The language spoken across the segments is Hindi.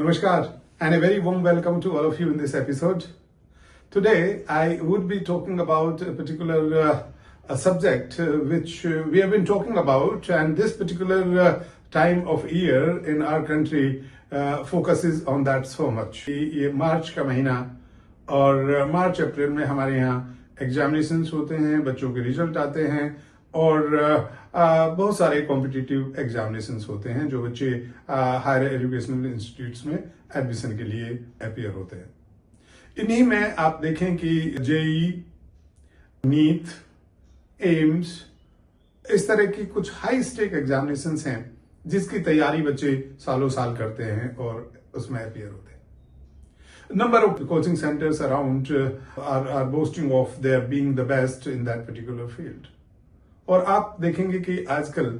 Namaskar and a very warm welcome to all of you in this episode. Today I would be talking about a particular subject which we have been talking about, and this particular time of year in our country focuses on that so much. ये मार्च का महीना और मार्च अप्रैल में हमारे यहाँ एग्जामिनेशंस होते हैं, बच्चों के रिजल्ट आते हैं और बहुत सारे कॉम्पिटिटिव एग्जामिनेशंस होते हैं जो बच्चे हायर एजुकेशनल इंस्टीट्यूट्स में एडमिशन के लिए अपीयर होते हैं। इन्हीं में आप देखें कि जेई, नीट, एम्स, इस तरह की कुछ हाई स्टेक एग्जामिनेशंस हैं जिसकी तैयारी बच्चे सालों साल करते हैं और उसमें अपीयर होते हैं। Number of coaching centers around are boasting of their being the best in that particular field. और आप देखेंगे कि आजकल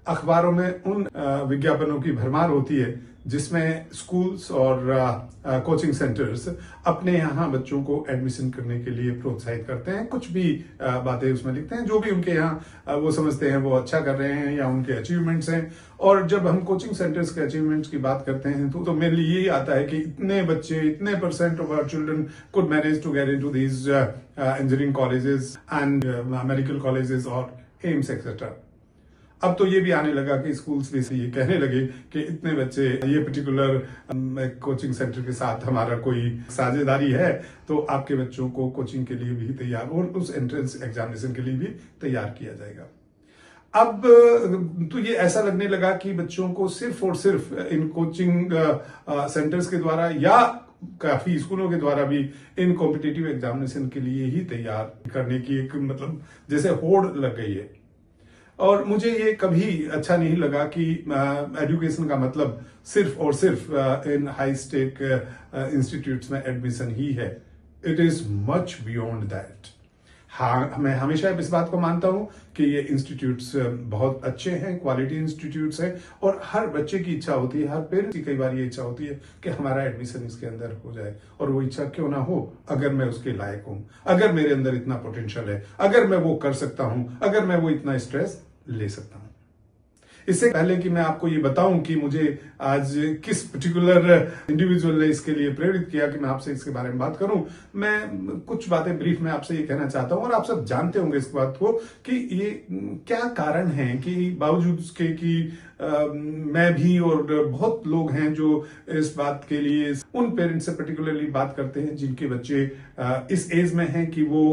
अखबारों में उन विज्ञापनों की भरमार होती है जिसमें स्कूल्स और कोचिंग सेंटर्स अपने यहाँ बच्चों को एडमिशन करने के लिए प्रोत्साहित करते हैं। कुछ भी बातें उसमें लिखते हैं जो भी उनके यहाँ वो समझते हैं वो अच्छा कर रहे हैं या उनके अचीवमेंट्स हैं। और जब हम कोचिंग सेंटर्स के अचीवमेंट्स की बात करते हैं तो मेनली यही आता है कि इतने बच्चे, इतने % of our children could manage to get into these engineering colleges and medical colleges और एम्स एक्सेट्रा। अब तो ये भी आने लगा कि स्कूल्स भी से ये कहने लगे कि इतने बच्चे, ये पर्टिकुलर कोचिंग सेंटर के साथ हमारा कोई साझेदारी है तो आपके बच्चों को कोचिंग के लिए भी तैयार और उस एंट्रेंस एग्जामिनेशन के लिए भी तैयार किया जाएगा। अब तो ये ऐसा लगने लगा कि बच्चों को सिर्फ और सिर्फ इन कोचिंग सेंटर्स के द्वारा या काफी स्कूलों के द्वारा भी इन कॉम्पिटिटिव एग्जामिनेशन के लिए ही तैयार करने की एक मतलब जैसे होड़ लग गई है। और मुझे ये कभी अच्छा नहीं लगा कि एजुकेशन का मतलब सिर्फ और सिर्फ इन हाई स्टेक इंस्टीट्यूट्स में एडमिशन ही है। It is much beyond that. हाँ, मैं हमेशा इस बात को मानता हूं कि ये इंस्टीट्यूट्स बहुत अच्छे हैं, क्वालिटी इंस्टीट्यूट्स हैं और हर बच्चे की इच्छा होती है, हर पेरेंट्स की कई बार ये इच्छा होती है कि हमारा एडमिशन इसके अंदर हो जाए। और वो इच्छा क्यों ना हो, अगर मैं उसके लायक हूं, अगर मेरे अंदर इतना पोटेंशियल है, अगर मैं वो कर सकता हूं, अगर मैं वो इतना स्ट्रेस ले सकता हूं। इससे पहले कि मैं आपको ये बताऊं कि मुझे आज किस पर्टिकुलर इंडिविजुअल ने इसके लिए प्रेरित किया कि मैं आपसे इसके बारे में बात करूं, मैं कुछ बातें ब्रीफ में आपसे ये कहना चाहता हूं। और आप सब जानते होंगे इस बात को कि ये क्या कारण है कि बावजूद उसके कि मैं भी और बहुत लोग हैं जो इस बात के लिए उन पेरेंट्स से पर्टिकुलरली बात करते हैं जिनके बच्चे इस एज में हैं कि वो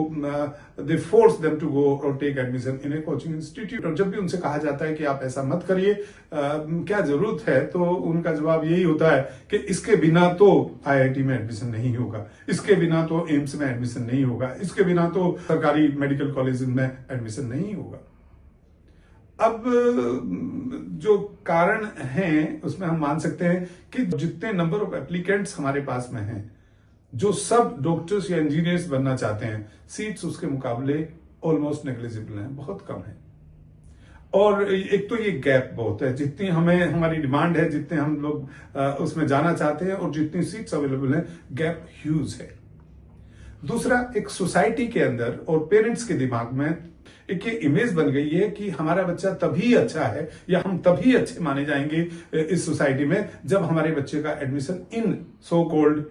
they force them to go और take admission in a coaching institute. और जब भी उनसे कहा जाता है कि आप ऐसा मत करिए, क्या जरूरत है, तो उनका जवाब यही होता है कि इसके बिना तो आईआईटी में एडमिशन नहीं होगा, इसके बिना तो एम्स में एडमिशन नहीं होगा, इसके बिना तो सरकारी मेडिकल कॉलेज में एडमिशन नहीं होगा। अब जो कारण हैं उसमें हम मान सकते हैं कि जितने नंबर ऑफ एप्लीकेंट्स हमारे पास में हैं, जो सब डॉक्टर्स या इंजीनियर्स बनना चाहते हैं, सीट्स उसके मुकाबले ऑलमोस्ट नेग्लिजिबल हैं, बहुत कम है। और एक तो ये गैप बहुत है, जितनी हमें हमारी डिमांड है, जितने हम लोग उसमें जाना चाहते हैं और जितनी सीट्स अवेलेबल हैं, गैप ह्यूज है। दूसरा, एक सोसाइटी के अंदर और पेरेंट्स के दिमाग में एक ये इमेज बन गई है कि हमारा बच्चा तभी अच्छा है या हम तभी अच्छे माने जाएंगे इस सोसाइटी में जब हमारे बच्चे का admission in so called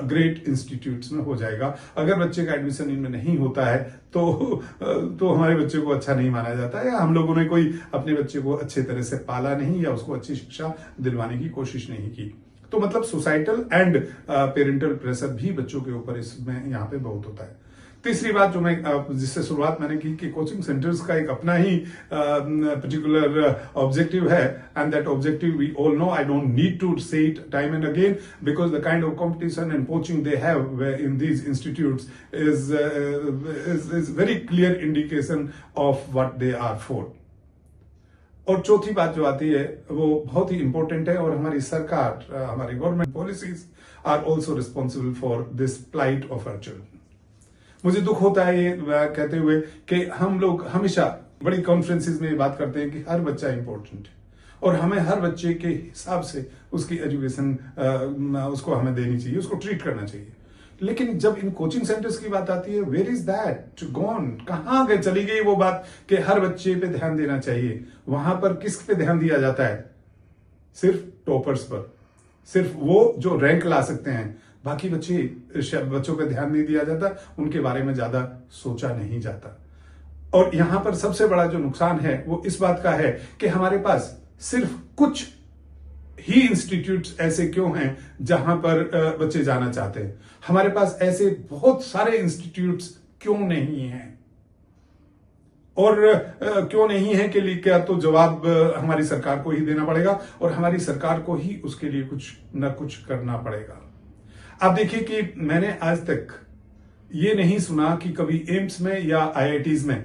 great institutes में हो जाएगा। अगर बच्चे का एडमिशन इनमें नहीं होता है तो हमारे बच्चे को अच्छा नहीं माना जाता है या हम लोगों ने कोई अपने बच्चे को अच्छे तरह से पाला नहीं या उसको अच्छी शिक्षा दिलवाने की कोशिश नहीं की। तो मतलब सोसाइटल एंड पेरेंटल प्रेशर भी बच्चों के ऊपर इसमें यहाँ पे बहुत होता है। तीसरी बात जो मैं जिससे शुरुआत मैंने की कि कोचिंग सेंटर्स का एक अपना ही पर्टिकुलर ऑब्जेक्टिव है, and that objective we all know, I don't need to say it time and again, because the kind of competition and coaching they have in these institutes is very clear indication of what they are for. और चौथी बात जो आती है वो बहुत ही इंपॉर्टेंट है और हमारी सरकार, हमारी government policies are also responsible for this plight of our children. मुझे दुख होता है ये कहते हुए कि हम लोग हमेशा बड़ी कॉन्फ्रेंसेस में ये बात करते हैं कि हर बच्चा इंपॉर्टेंट है और हमें हर बच्चे के हिसाब से उसकी एजुकेशन उसको हमें देनी चाहिए, उसको ट्रीट करना चाहिए। लेकिन जब इन कोचिंग सेंटर्स की बात आती है, वेयर इज दैट गॉन, कहां गए, चली गई वो बात कि हर बच्चे पे ध्यान देना चाहिए। वहां पर किस पे ध्यान दिया जाता है? सिर्फ टॉपर्स पर, सिर्फ वो जो रैंक ला सकते हैं, बाकी बच्चों पे ध्यान नहीं दिया जाता, उनके बारे में ज्यादा सोचा नहीं जाता। और यहां पर सबसे बड़ा जो नुकसान है वो इस बात का है कि हमारे पास सिर्फ कुछ ही इंस्टीट्यूट्स ऐसे क्यों हैं जहां पर बच्चे जाना चाहते हैं। हमारे पास ऐसे बहुत सारे इंस्टीट्यूट्स क्यों नहीं हैं, और क्यों नहीं है के लिए क्या तो जवाब हमारी सरकार को ही देना पड़ेगा, और हमारी सरकार को ही उसके लिए कुछ न कुछ करना पड़ेगा। आप देखिए कि मैंने आज तक ये नहीं सुना कि कभी एम्स में या आईआईटीज में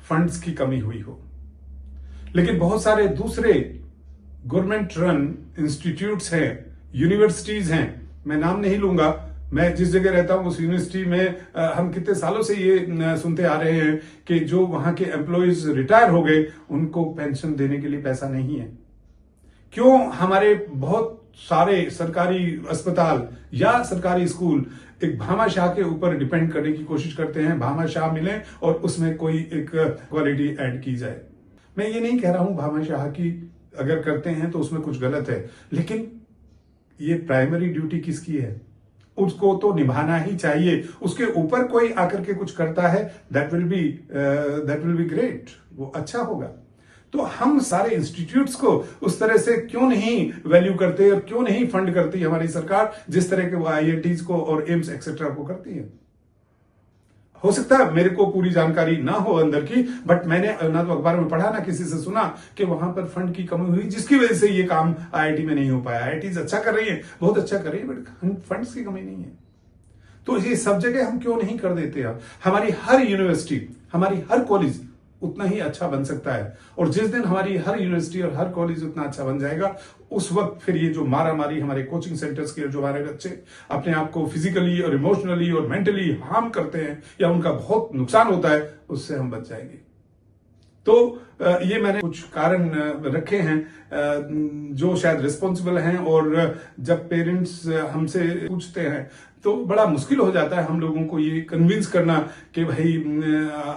फंड्स की कमी हुई हो, लेकिन बहुत सारे दूसरे गवर्नमेंट रन इंस्टीट्यूट्स हैं, यूनिवर्सिटीज हैं, मैं नाम नहीं लूंगा, मैं जिस जगह रहता हूं उस यूनिवर्सिटी में हम कितने सालों से ये सुनते आ रहे हैं कि जो वहां के एम्प्लॉयज रिटायर हो गए उनको पेंशन देने के लिए पैसा नहीं है। क्यों हमारे बहुत सारे सरकारी अस्पताल या सरकारी स्कूल एक भामाशाह के ऊपर डिपेंड करने की कोशिश करते हैं, भामाशाह मिले और उसमें कोई एक क्वालिटी ऐड की जाए। मैं ये नहीं कह रहा हूं भामाशाह की अगर करते हैं तो उसमें कुछ गलत है, लेकिन ये प्राइमरी ड्यूटी किसकी है, उसको तो निभाना ही चाहिए। उसके ऊपर कोई आकर के कुछ करता है, दैट विल बी ग्रेट, वो अच्छा होगा। तो हम सारे इंस्टीट्यूट्स को उस तरह से क्यों नहीं वैल्यू करते और क्यों नहीं फंड करती हमारी सरकार, जिस तरह के वो आईआईटीज को और एम्स एक्सेट्रा को करती है। हो सकता है मेरे को पूरी जानकारी ना हो अंदर की, बट मैंने ना तो अखबार में पढ़ा ना किसी से सुना कि वहां पर फंड की कमी हुई जिसकी वजह से ये काम आईआईटी में नहीं हो पाया। आईआईटीज अच्छा कर रही है, बहुत अच्छा कर रही है, बट फंड्स की कमी नहीं है। तो ये सब जगह हम क्यों नहीं कर देते हैं। हमारी हर यूनिवर्सिटी, हमारी हर कॉलेज उतना ही अच्छा बन सकता है, और जिस दिन हमारी हर यूनिवर्सिटी और हर कॉलेज उतना अच्छा बन जाएगा, उस वक्त फिर ये जो मारामारी हमारे कोचिंग सेंटर्स के जो हमारे बच्चे अपने आप को फिजिकली और इमोशनली और मेंटली हार्म करते हैं या उनका बहुत नुकसान होता है, उससे हम बच जाएंगे। तो ये मैंने कुछ कारण रखे हैं जो शायद रिस्पॉन्सिबल हैं, और जब पेरेंट्स हमसे पूछते हैं तो बड़ा मुश्किल हो जाता है हम लोगों को ये कन्विंस करना कि भाई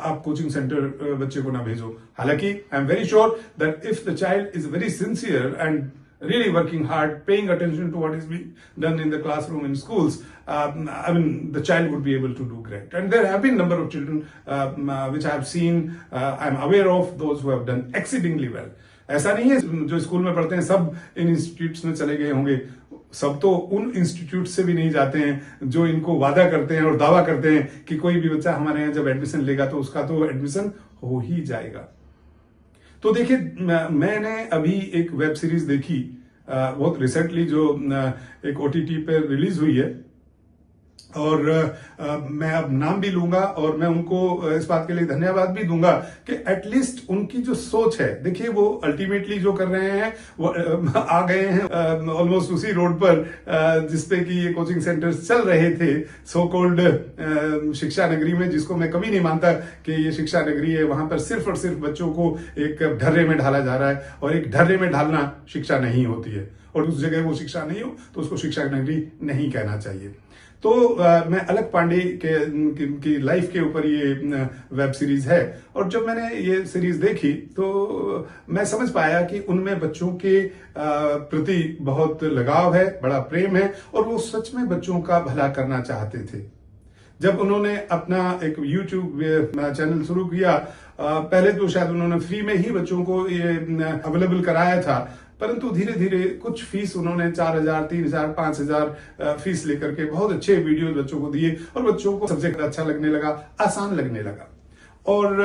आप कोचिंग सेंटर बच्चे को ना भेजो। हालांकि I am very sure that if the child is very sincere and really working hard, paying attention to what is being done in the classroom in schools, I mean, the child would be able to do great. And there have been number of children which I have seen, I'm aware of those who have done exceedingly well. ऐसा नहीं है जो स्कूल में पढ़ते हैं सब इन इंस्टीट्यूट्स में चले गए होंगे, सब तो उन इंस्टीट्यूट से भी नहीं जाते हैं जो इनको वादा करते हैं और दावा करते हैं कि कोई भी बच्चा हमारे यहाँ जब एडमिशन लेगा तो उसका तो एडमिशन हो ही जाएगा। तो देखिए, मैंने अभी एक वेब सीरीज देखी बहुत रिसेंटली जो एक ओटीटी पे रिलीज हुई है, और मैं अब नाम भी लूंगा और मैं उनको इस बात के लिए धन्यवाद भी दूंगा कि एटलीस्ट उनकी जो सोच है, देखिए वो अल्टीमेटली जो कर रहे हैं वो आ गए हैं ऑलमोस्ट उसी रोड पर जिसपे कि ये कोचिंग सेंटर्स चल रहे थे, सो कॉल्ड शिक्षा नगरी में, जिसको मैं कभी नहीं मानता कि ये शिक्षा नगरी है। वहां पर सिर्फ और सिर्फ बच्चों को एक ढर्रे में ढाला जा रहा है, और एक ढर्रे में ढालना शिक्षा नहीं होती है, और उस जगह वो शिक्षा नहीं हो तो उसको शिक्षा नगरी नहीं कहना चाहिए। तो मैं अलग पांडे की लाइफ के ऊपर ये वेब सीरीज है, और जब मैंने ये सीरीज देखी तो मैं समझ पाया कि उनमें बच्चों के प्रति बहुत लगाव है, बड़ा प्रेम है, और वो सच में बच्चों का भला करना चाहते थे। जब उन्होंने अपना एक YouTube चैनल शुरू किया, पहले तो शायद उन्होंने फ्री में ही बच्चों को ये अवेलेबल कराया था, परंतु धीरे धीरे कुछ फीस उन्होंने 4,000, 3,000, 5,000 फीस लेकर के बहुत अच्छे वीडियोस बच्चों को दिए, और बच्चों को सब्जेक्ट अच्छा लगने लगा, आसान लगने लगा, और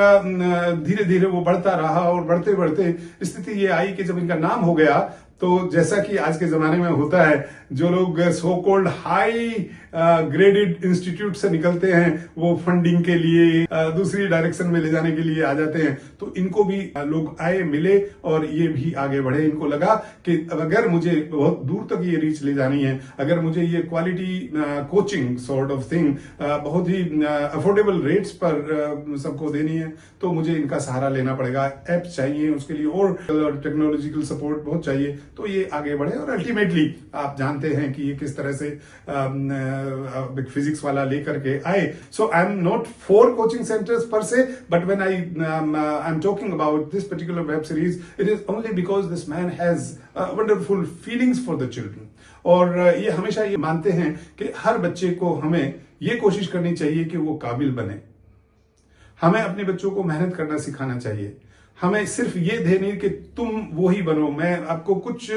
धीरे धीरे वो बढ़ता रहा, और बढ़ते बढ़ते स्थिति ये आई कि जब इनका नाम हो गया तो जैसा कि आज के जमाने में होता है, जो लोग so called high graded institute से निकलते हैं वो फंडिंग के लिए दूसरी डायरेक्शन में ले जाने के लिए आ जाते हैं। तो इनको भी लोग आए, मिले, और ये भी आगे बढ़े। इनको लगा कि अगर मुझे बहुत दूर तक ये रीच ले जानी है, अगर मुझे ये quality coaching sort of thing बहुत ही अफोर्डेबल रेट्स पर सबको देनी है, तो मुझे इनका सहारा लेना पड़ेगा। ऐप्स चाहिए उसके लिए, और टेक्नोलॉजिकल सपोर्ट बहुत चाहिए, तो ये आगे बढ़े। और अल्टीमेटली आप जानते हैं कि ये किस तरह से फिजिक्स वाला लेकर के आए। So I am not for coaching centres पर से, but when I am talking about this particular web series, it is only because this man has wonderful feelings for the children. और ये हमेशा ये मानते हैं कि हर बच्चे को हमें ये कोशिश करनी चाहिए कि वो काबिल बने। हमें अपने बच्चों को मेहनत करना सिखाना चाहिए। हमें सिर्फ ये ध्येय नहीं कि तुम वो ही बनो। मैं आपको कुछ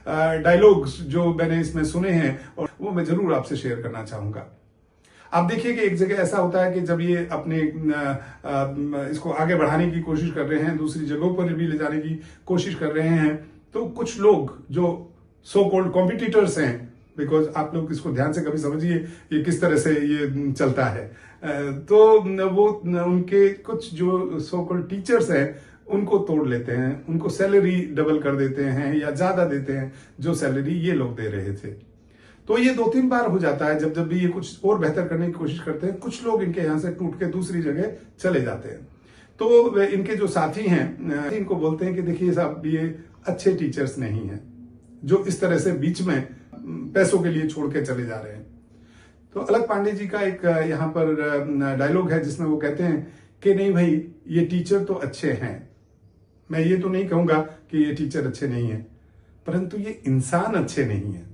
डायलॉग्स जो मैंने इसमें सुने हैं और वो मैं जरूर आपसे शेयर करना चाहूंगा। आप देखिए कि एक जगह ऐसा होता है कि जब ये अपने इसको आगे बढ़ाने की कोशिश कर रहे हैं, दूसरी जगहों पर भी ले जाने की कोशिश कर रहे हैं, तो कुछ लोग जो सो कॉल्ड कॉम्पिटिटर्स हैं, बिकॉज आप लोग इसको ध्यान से कभी समझिए ये किस तरह से ये चलता है, तो वो उनके कुछ जो सो कॉल्ड टीचर्स हैं उनको तोड़ लेते हैं, उनको सैलरी डबल कर देते हैं या ज्यादा देते हैं जो सैलरी ये लोग दे रहे थे। तो ये 2-3 बार हो जाता है। जब भी ये कुछ और बेहतर करने की कोशिश करते हैं, कुछ लोग इनके यहां से टूट के दूसरी जगह चले जाते हैं। तो इनके जो साथी हैं इनको बोलते हैं कि देखिए साहब, ये अच्छे टीचर्स नहीं हैं जो इस तरह से बीच में पैसों के लिए छोड़ के चले जा रहे हैं। तो अलख पांडे जी का एक यहाँ पर डायलॉग है जिसमें वो कहते हैं कि नहीं भाई, ये टीचर तो अच्छे हैं, मैं ये तो नहीं कहूंगा कि ये टीचर अच्छे नहीं है, परंतु ये इंसान अच्छे नहीं है,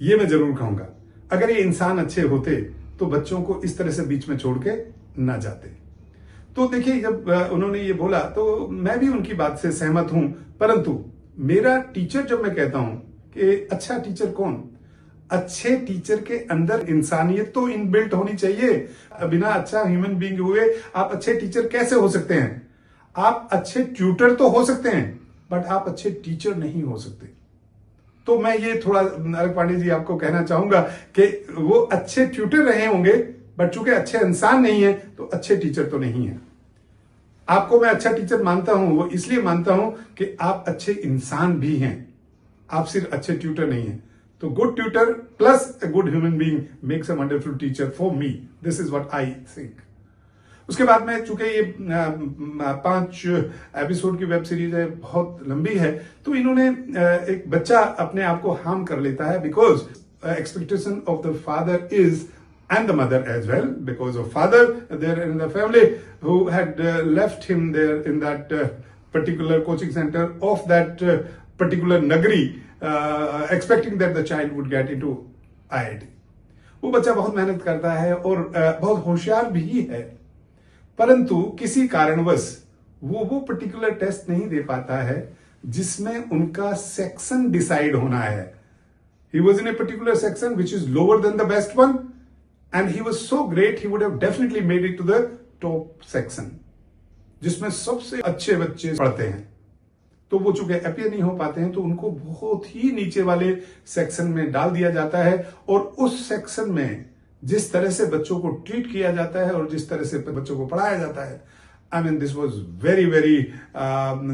ये मैं जरूर कहूंगा। अगर ये इंसान अच्छे होते तो बच्चों को इस तरह से बीच में छोड़ के ना जाते। तो देखिए, जब उन्होंने ये बोला तो मैं भी उनकी बात से सहमत हूं, परंतु मेरा टीचर, जब मैं कहता हूं कि अच्छा टीचर कौन, अच्छे टीचर के अंदर इंसानियत तो इनबिल्ट होनी चाहिए। बिना अच्छा ह्यूमन बीइंग हुए आप अच्छे टीचर कैसे हो सकते हैं? आप अच्छे ट्यूटर तो हो सकते हैं, बट आप अच्छे टीचर नहीं हो सकते। तो मैं ये थोड़ा अलख पांडे जी आपको कहना चाहूंगा कि वो अच्छे ट्यूटर रहे होंगे, बट चूंकि अच्छे इंसान नहीं है तो अच्छे टीचर तो नहीं है। आपको मैं अच्छा टीचर मानता हूं, वो इसलिए मानता हूं कि आप अच्छे इंसान भी हैं, आप सिर्फ अच्छे ट्यूटर नहीं हैं। तो good tutor plus a good human being makes a wonderful teacher for me. This is what I think. उसके बाद में, चूंकि ये 5 एपिसोड की वेब सीरीज है, बहुत लंबी है, तो इन्होंने एक बच्चा अपने आप को हार्म कर लेता है because expectation of the father is and the mother as well, because of father there in the family who had left him there in that particular coaching center of that particular nagari, expecting that the child would get into IIT. वो बच्चा बहुत मेहनत करता है और बहुत होशियार भी है, परंतु किसी कारणवश वो पर्टिकुलर टेस्ट नहीं दे पाता है जिसमें उनका सेक्शन डिसाइड होना है। He was in a particular section which is lower than the best one, and he was so great he would have definitely made it to the top section, जिसमें सबसे अच्छे बच्चे पढ़ते हैं। तो वो चूंकि अपीयर नहीं हो पाते हैं तो उनको बहुत ही नीचे वाले सेक्शन में डाल दिया जाता है, और उस सेक्शन में जिस तरह से बच्चों को ट्रीट किया जाता है और जिस तरह से बच्चों को पढ़ाया जाता है, I mean this was very very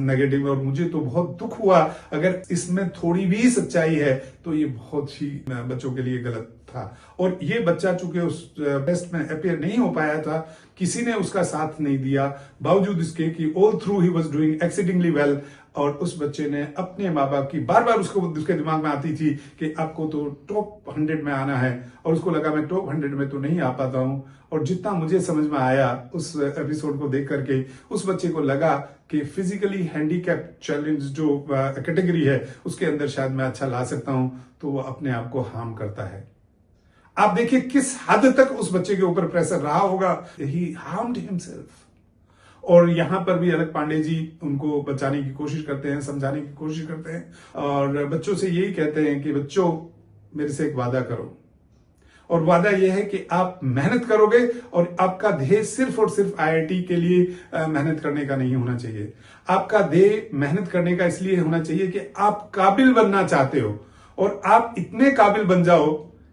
negative. और मुझे तो बहुत दुख हुआ। अगर इसमें थोड़ी भी सच्चाई है तो ये बहुत ही बच्चों के लिए गलत था। और ये बच्चा चूंकि उस टेस्ट में अपीयर नहीं हो पाया था, किसी ने उसका साथ नहीं दिया, बावजूद इसके कि all through he was doing exceedingly well. और उस बच्चे ने अपने माँ बाप की बार बार उसके दिमाग में आती थी कि आपको तो टॉप 100 में आना है, और उसको लगा मैं टॉप 100 में तो नहीं आ पाता हूं। और जितना मुझे समझ में आया उस एपिसोड को देख करके, उस बच्चे को लगा कि फिजिकली हैंडीकैप चैलेंज जो कैटेगरी है उसके अंदर शायद मैं अच्छा ला सकता हूं, तो वो अपने आप को हार्म करता है। आप देखिए किस हद तक उस बच्चे के ऊपर प्रेशर रहा होगा। ही हार्म्ड हिमसेल्फ। और यहां पर भी अलख पांडे जी उनको बचाने की कोशिश करते हैं, समझाने की कोशिश करते हैं, और बच्चों से यही कहते हैं कि बच्चों, मेरे से एक वादा करो, और वादा यह है कि आप मेहनत करोगे और आपका ध्येय सिर्फ और सिर्फ IIT के लिए मेहनत करने का नहीं होना चाहिए। आपका ध्येय मेहनत करने का इसलिए होना चाहिए कि आप काबिल बनना चाहते हो, और आप इतने काबिल बन जाओ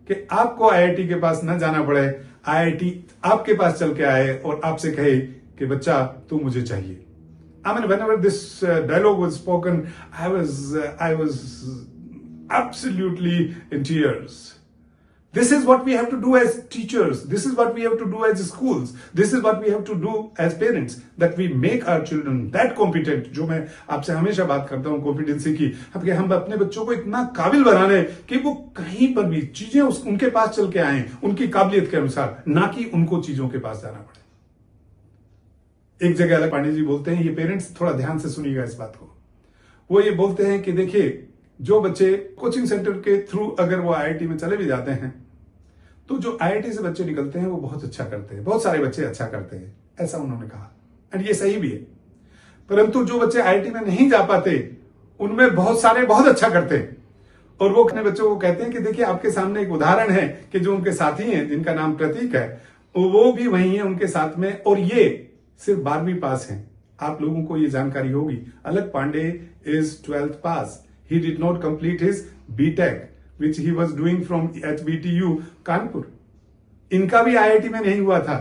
कि आपको IIT के पास न जाना पड़े, IIT आपके पास चल के आए और आपसे कहे कि बच्चा तू मुझे चाहिए। I mean, whenever this dialogue was spoken, I was absolutely in tears. This is what we have to do as teachers. This is what we have to do as schools. This is what we have to do as parents, that we make our children that competent. जो मैं आपसे हमेशा बात करता हूँ कॉम्पिटेंसी की, हम अपने बच्चों को इतना काबिल बना रहे कि वो कहीं पर भी चीजें उनके पास चल के आए उनकी काबिलियत के अनुसार, ना कि उनको चीजों के पास जाना पड़े। एक जगह अलख पांडे जी बोलते हैं, ये पेरेंट्स थोड़ा ध्यान से सुनिएगा इस बात को, वो ये बोलते हैं कि देखिए, जो बच्चे कोचिंग सेंटर के थ्रू अगर वो आईआईटी में चले भी जाते हैं, तो जो आईआईटी से बच्चे निकलते हैं वो बहुत अच्छा करते हैं, बहुत सारे बच्चे अच्छा करते हैं, ऐसा उन्होंने कहा। एंड ये सही भी है। परंतु जो बच्चे आईआईटी में नहीं जा पाते, उनमें बहुत सारे बहुत अच्छा करते हैं। और वो अपने बच्चों को कहते हैं कि देखिए, आपके सामने एक उदाहरण है कि जो उनके साथी हैं, जिनका नाम प्रतीक है, वो भी वही है उनके साथ में, और ये सिर्फ 12वीं पास हैं। आप लोगों को ये जानकारी होगी। Alak Pandey is 12th pass. He did not complete his BTech which he was doing from HBTU Kanpur. इनका भी आईआईटी में नहीं हुआ था,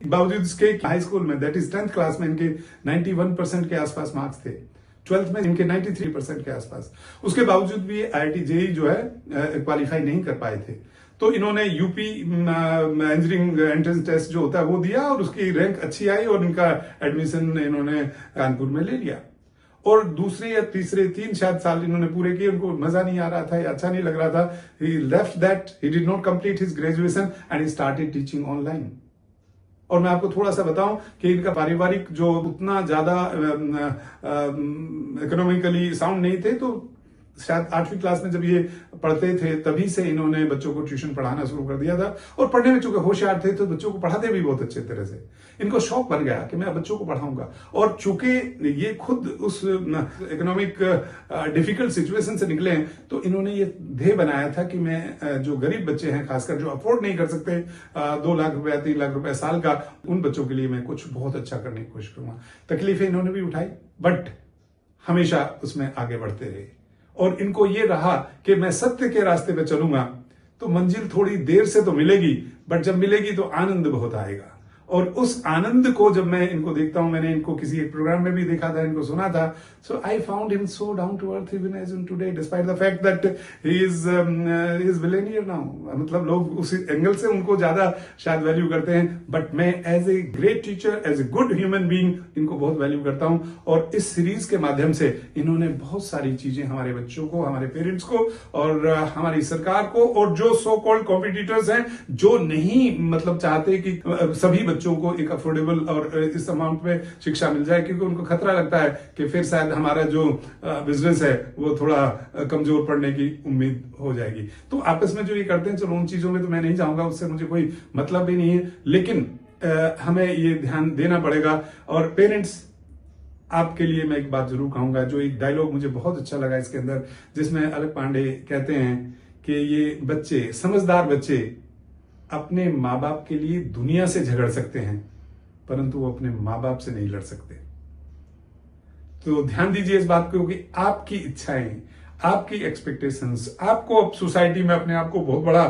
बावजूद इसके हाई स्कूल में, दैट इज 10th क्लास में, इनके 91% के आसपास मार्क्स थे। 12th में इनके 93% के आसपास। उसके बावजूद भी आईआईटी जेई जो है क्वालिफाई नहीं कर पाए थे। तो इन्होंने यूपी इंजीनियरिंग एंट्रेंस टेस्ट जो होता है वो दिया, और उसकी रैंक अच्छी आई, और इनका एडमिशन इन्होंने कानपुर में ले लिया। और दूसरे या तीसरे 3 शायद साल इन्होंने पूरे किए, उनको मजा नहीं आ रहा था या अच्छा नहीं लग रहा था। He left that, he did not complete his graduation and he started teaching online. और मैं आपको थोड़ा सा बताऊं कि इनका पारिवारिक जो उतना ज्यादा इकोनॉमिकली साउंड नहीं थे, तो शायद 8वीं क्लास में जब ये पढ़ते थे तभी से इन्होंने बच्चों को ट्यूशन पढ़ाना शुरू कर दिया था। और पढ़ने में चूंकि होशियार थे तो बच्चों को पढ़ाते भी बहुत अच्छे तरह से। इनको शौक बन गया कि मैं बच्चों को पढ़ाऊंगा। और चूंकि ये खुद उस इकोनॉमिक डिफिकल्ट सिचुएशन से निकले हैं, तो इन्होंने ये ध्येय बनाया था कि मैं जो गरीब बच्चे हैं, खासकर जो अफोर्ड नहीं कर सकते 2 लाख रुपया 3 लाख रुपया साल का, उन बच्चों के लिए मैं कुछ बहुत अच्छा करने की कोशिश करूंगा। तकलीफें इन्होंने भी उठाई, बट हमेशा उसमें आगे बढ़ते रहे। और इनको ये रहा कि मैं सत्य के रास्ते पे चलूंगा तो मंजिल थोड़ी देर से तो मिलेगी, बट जब मिलेगी तो आनंद बहुत आएगा। और उस आनंद को जब मैं इनको देखता हूं, मैंने इनको किसी एक प्रोग्राम में भी देखा था, इनको सुना था, so I found him so down to earth even as in today, despite the fact that he is billionaire now. मतलब लोग उस एंगल से उनको ज्यादा शायद वैल्यू करते हैं, बट मैं as a great teacher, as a good human being इनको बहुत वैल्यू करता हूं। और इस सीरीज के माध्यम से इन्होंने बहुत सारी चीजें हमारे बच्चों को, हमारे पेरेंट्स को, और हमारी सरकार को, और जो सो कॉल्ड कॉम्पिटिटर्स हैं, जो नहीं मतलब चाहते कि सभी बच्चों को एक अफोर्डेबल और इस अमाउंट में शिक्षा मिल जाए, क्योंकि उनको खतरा लगता है कि फिर शायद हमारा जो बिजनेस है वो थोड़ा कमजोर पड़ने की उम्मीद हो जाएगी। तो आपस में जो ये करते हैं, चलो उन चीजों में तो मैं नहीं जाऊंगा, उससे मुझे कोई मतलब भी नहीं है, लेकिन हमें ये ध्यान देना पड़ेगा। और पेरेंट्स, आपके लिए मैं एक बात जरूर कहूंगा, जो एक डायलॉग मुझे बहुत अच्छा लगा इसके अंदर, जिसमें अलक पांडे कहते हैं कि ये बच्चे, समझदार बच्चे अपने माँ बाप के लिए दुनिया से झगड़ सकते हैं, परंतु वो अपने माँ बाप से नहीं लड़ सकते। तो ध्यान दीजिए इस बात को कि आपकी इच्छाएं, आपकी एक्सपेक्टेशंस, आपको अब सोसाइटी में अपने आप को बहुत बड़ा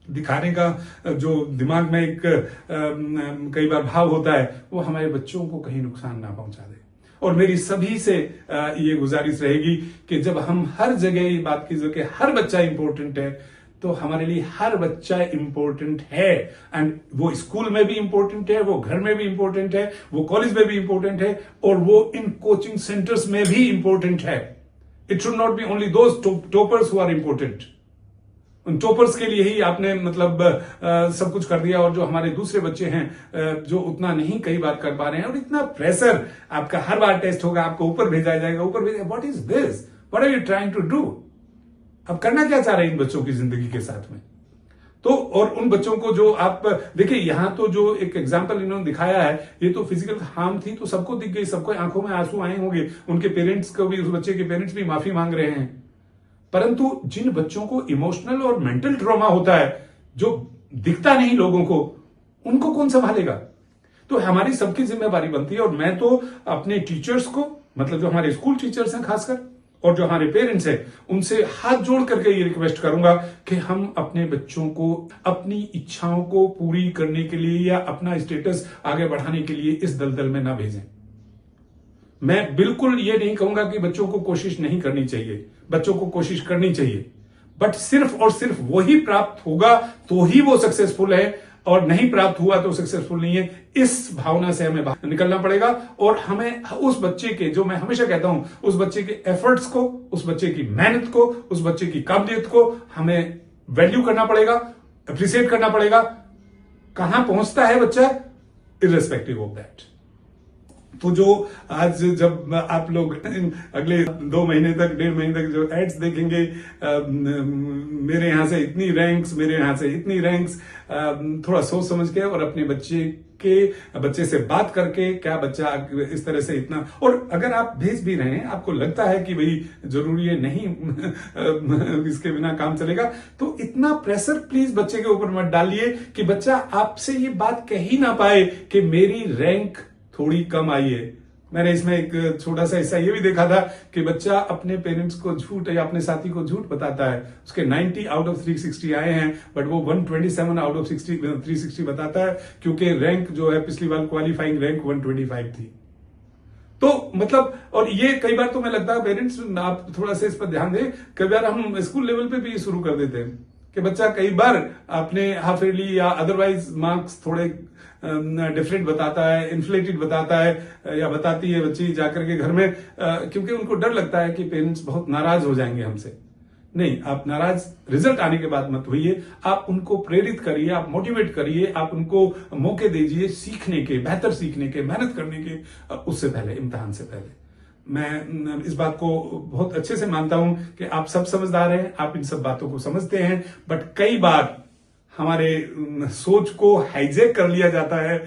दिखाने का जो दिमाग में एक कई बार भाव होता है, वो हमारे बच्चों को कहीं नुकसान ना पहुंचा दे। और मेरी सभी से ये गुजारिश रहेगी कि जब हम हर जगह ये बात कीजिए कि हर बच्चा इंपॉर्टेंट है, तो हमारे लिए हर बच्चा इंपॉर्टेंट है। एंड वो स्कूल में भी इंपॉर्टेंट है, वो घर में भी इंपॉर्टेंट है, वो कॉलेज में भी इंपॉर्टेंट है, और वो इन कोचिंग सेंटर्स में भी इंपॉर्टेंट है। It should not be only those toppers who are important. उन टॉपर्स के लिए ही आपने मतलब सब कुछ कर दिया, और जो हमारे दूसरे बच्चे हैं जो उतना नहीं कई बार कर पा रहे हैं, और इतना प्रेशर, आपका हर बार टेस्ट होगा, आपको ऊपर भेजा जाएगा, ऊपर भेजा, what is this, what are you trying to do? अब करना क्या चाह रहे हैं इन बच्चों की जिंदगी के साथ में? तो और उन बच्चों को जो आप देखिए, यहां तो जो एक एग्जाम्पल इन्होंने दिखाया है, ये तो फिजिकल हार्म थी, तो सबको दिख गई, सबको आंखों में आंसू आए होंगे, उनके पेरेंट्स को भी, उस बच्चे के पेरेंट्स भी माफी मांग रहे हैं। परंतु जिन बच्चों को इमोशनल और मेंटल ट्रॉमा होता है, जो दिखता नहीं लोगों को, उनको कौन संभालेगा? तो हमारी सबकी जिम्मेवारी बनती है। और मैं तो अपने टीचर्स को, मतलब जो हमारे स्कूल टीचर्स हैं खासकर, और जो हमारे पेरेंट्स हैं, उनसे हाथ जोड़ करके ये रिक्वेस्ट करूंगा कि हम अपने बच्चों को अपनी इच्छाओं को पूरी करने के लिए या अपना स्टेटस आगे बढ़ाने के लिए इस दलदल में ना भेजें। मैं बिल्कुल ये नहीं कहूंगा कि बच्चों को कोशिश नहीं करनी चाहिए, बच्चों को कोशिश करनी चाहिए, बट सिर्फ और सिर्फ वही प्राप्त होगा तो ही वो सक्सेसफुल है, और नहीं प्राप्त हुआ तो सक्सेसफुल नहीं है। इस भावना से हमें बाहर निकलना पड़ेगा, और हमें उस बच्चे के, जो मैं हमेशा कहता हूं, उस बच्चे के एफर्ट्स को, उस बच्चे की मेहनत को, उस बच्चे की काबिलियत को हमें वैल्यू करना पड़ेगा, अप्रिशिएट करना पड़ेगा। कहां पहुंचता है बच्चा, इररिस्पेक्टिव ऑफ दैट। तो जो आज जब आप लोग अगले 2 महीने तक 1.5 महीने तक जो एड्स देखेंगे, मेरे यहाँ से इतनी रैंक्स, मेरे यहाँ से इतनी रैंक्स, थोड़ा सोच समझ के और अपने बच्चे से बात करके, क्या बच्चा इस तरह से इतना, और अगर आप भेज भी रहे हैं, आपको लगता है कि भाई जरूरी है नहीं इसके बिना काम चलेगा, तो इतना प्रेशर प्लीज बच्चे के ऊपर मत डालिए कि बच्चा आपसे ये बात कह ही ना पाए कि मेरी रैंक थोड़ी कम आई है। मैंने इसमें एक छोटा सा हिस्सा ये भी देखा था कि बच्चा अपने पेरेंट्स को झूठ या अपने साथी को झूठ बताता है, उसके 90 आउट ऑफ 360 आए हैं, बट वो 127 आउट ऑफ 360 बताता है, क्योंकि रैंक जो है पिछली बार क्वालिफाइंग रैंक 125 थी। तो मतलब, और ये कई बार तो मैं लगता है पेरेंट्स आप थोड़ा सा इस पर ध्यान दें, कई बार हम स्कूल लेवल पे भी शुरू कर देते हैं कि बच्चा कई बार अपने हाफ ईयरली या अदरवाइज मार्क्स थोड़े डिफरेंट बताता है, इन्फ्लेटेड बताता है या बताती है बच्ची जाकर के घर में, क्योंकि उनको डर लगता है कि पेरेंट्स बहुत नाराज हो जाएंगे हमसे। नहीं, आप नाराज रिजल्ट आने के बाद मत होइए, आप उनको प्रेरित करिए, आप मोटिवेट करिए, आप उनको मौके दीजिए सीखने के, बेहतर सीखने के, मेहनत करने के, उससे पहले, इम्तिहान से पहले। मैं इस बात को बहुत अच्छे से मानता हूं कि आप सब समझदार हैं, आप इन सब बातों को समझते हैं, बट कई बार हमारे सोच को हाईजैक कर लिया जाता है,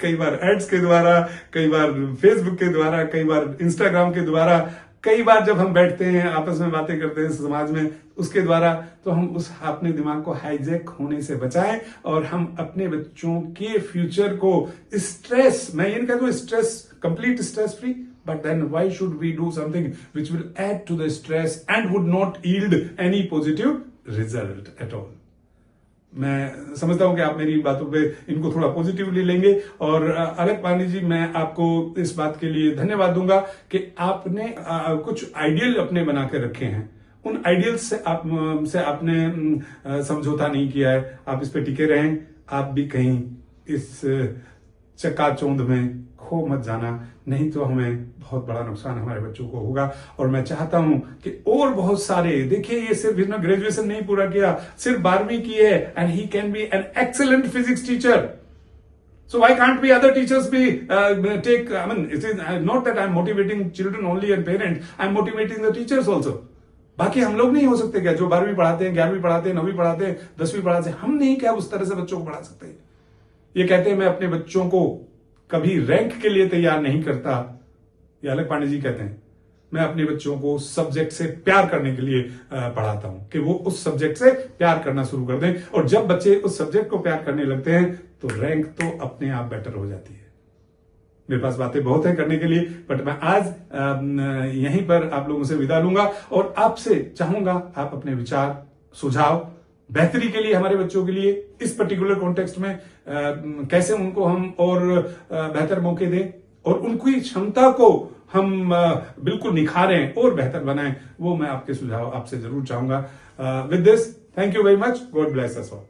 कई बार एड्स के द्वारा, कई बार फेसबुक के द्वारा, कई बार इंस्टाग्राम के द्वारा, कई बार जब हम बैठते हैं आपस में बातें करते हैं समाज में उसके द्वारा, तो हम उस अपने दिमाग को हाईजैक होने से बचाएं और हम अपने बच्चों के फ्यूचर को स्ट्रेस, मैं ये नहीं कहता हूं stress, complete stress free, but then why should we do something which will add to the stress and would not yield any positive result at all? मैं समझता हूं कि आप मेरी बातों पे इनको थोड़ा पॉजिटिवली लेंगे, और अलग पांडे जी, मैं आपको इस बात के लिए धन्यवाद दूंगा कि आपने कुछ आइडियल अपने बना के रखे हैं, उन आइडियल्स से आपने समझौता नहीं किया है, आप इस पे टिके रहें, आप भी कहीं इस चकाचौंध में खो मत जाना, नहीं तो हमें बहुत बड़ा नुकसान हमारे बच्चों को होगा। और मैं चाहता हूं कि और बहुत सारे, देखिए ये सिर्फ इसने ग्रेजुएशन नहीं पूरा किया, सिर्फ 12वीं की है, and he can be an excellent physics teacher, so why can't be other teachers be take, I mean it is not that I'm motivating children only and parents, I'm motivating the teachers also। बाकी हम लोग नहीं हो सकते क्या, जो 12वीं पढ़ाते हैं, 11वीं पढ़ाते हैं, 9वीं पढ़ाते हैं, 10वीं पढ़ाते हैं, हम नहीं क्या उस तरह से बच्चों को पढ़ा सकते? ये कहते हैं मैं अपने बच्चों को कभी रैंक के लिए तैयार नहीं करता, ये अलग पांडे जी कहते हैं मैं अपने बच्चों को सब्जेक्ट से प्यार करने के लिए पढ़ाता हूं, कि वो उस सब्जेक्ट से प्यार करना शुरू कर दें, और जब बच्चे उस सब्जेक्ट को प्यार करने लगते हैं तो रैंक तो अपने आप बेटर हो जाती है। मेरे पास बातें बहुत है करने के लिए, बट मैं आज यहीं पर आप लोगों से विदा लूंगा, और आपसे चाहूंगा आप अपने विचार, सुझाव, बेहतरी के लिए हमारे बच्चों के लिए इस पर्टिकुलर कॉन्टेक्स्ट में कैसे उनको हम और बेहतर मौके दें और उनकी क्षमता को हम बिल्कुल निखारें और बेहतर बनाएं, वो मैं आपके सुझाव आपसे जरूर चाहूंगा। With this, thank you very much, God bless us all.